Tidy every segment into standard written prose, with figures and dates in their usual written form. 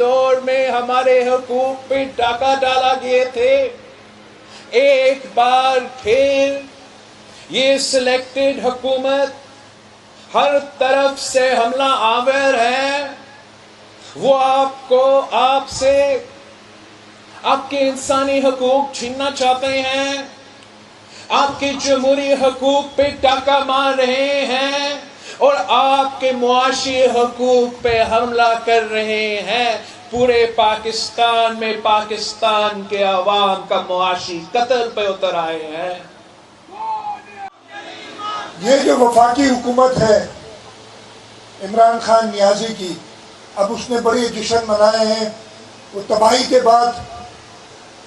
دور میں ہمارے حقوق پہ ڈاکہ ڈالا گئے تھے، ایک بار پھر یہ سلیکٹڈ حکومت ہر طرف سے حملہ آور ہے۔ وہ آپ سے آپ کے انسانی حقوق چھیننا چاہتے ہیں، آپ کے جمہوری حقوق پہ ڈاکہ مار رہے ہیں، اور آپ کے معاشی حقوق پہ حملہ کر رہے ہیں۔ پورے پاکستان میں پاکستان کے عوام کا معاشی قتل پہ اتر آئے ہیں۔ یہ جو وفاقی حکومت ہے عمران خان نیازی کی، اب اس نے بڑے جشن منائے ہیں۔ وہ تباہی کے بعد،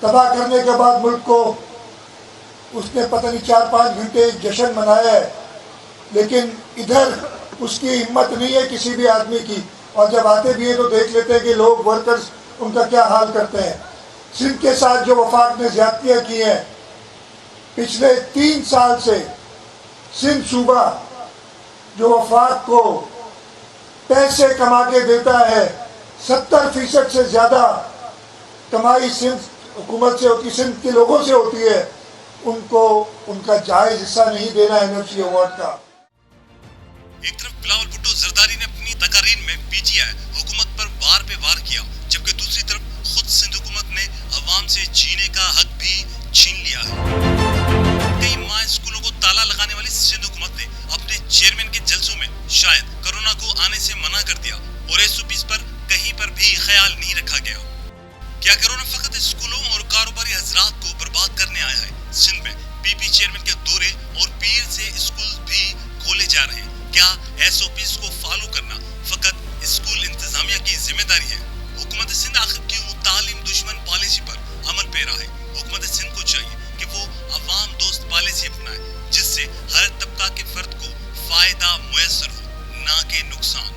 تباہ کرنے کے بعد ملک کو اس نے پتہ نہیں 4-5 گھنٹے جشن منایا ہے، لیکن ادھر اس کی ہمت نہیں ہے کسی بھی آدمی کی، اور جب آتے بھی ہیں تو دیکھ لیتے ہیں کہ لوگ ورکرز ان کا کیا حال کرتے ہیں۔ سندھ کے ساتھ جو وفاق نے زیادتیاں کی ہیں، پچھلے 3 سال سے سندھ صوبہ جو وفاق کو پیسے کما کے دیتا ہے، 70% سے زیادہ کمائی سندھ حکومت سے ہوتی، سندھ کے لوگوں سے ہوتی ہے، ان کو ان کا جائز حصہ نہیں دینا NFC ایوارڈ کا۔ ایک طرف بلاول بھٹو زرداری نے اپنی تقاریر میں PTI حکومت پر وار پہ وار کیا، جبکہ دوسری طرف خود سندھ حکومت نے عوام سے جینے کا حق بھی چھین لیا ہے۔ کئی ماہ اسکولوں کو تالا لگانے والی سندھ حکومت نے اپنے چیئرمین کے جلسوں میں شاید کرونا کو آنے سے منع کر دیا، اور SOPs پر کہیں پر بھی خیال نہیں رکھا گیا۔ کیا کرونا فقط اسکولوں اور کاروباری حضرات کو برباد کرنے آیا ہے؟ سندھ میں PP چیئرمین کے دورے اور پیر سے اسکول بھی کھولے جا رہے ہیں۔ کیا SOPs کو فالو کرنا فقط اسکول انتظامیہ کی ذمہ داری ہے؟ حکومت سندھ آخر کیوں تعلیم دشمن پالیسی پر عمل پیرا ہے؟ حکومت سندھ کو چاہیے کہ وہ عوام دوست پالیسی اپنائے، جس سے ہر طبقہ کے فرد کو فائدہ میسر ہو، نہ کہ نقصان۔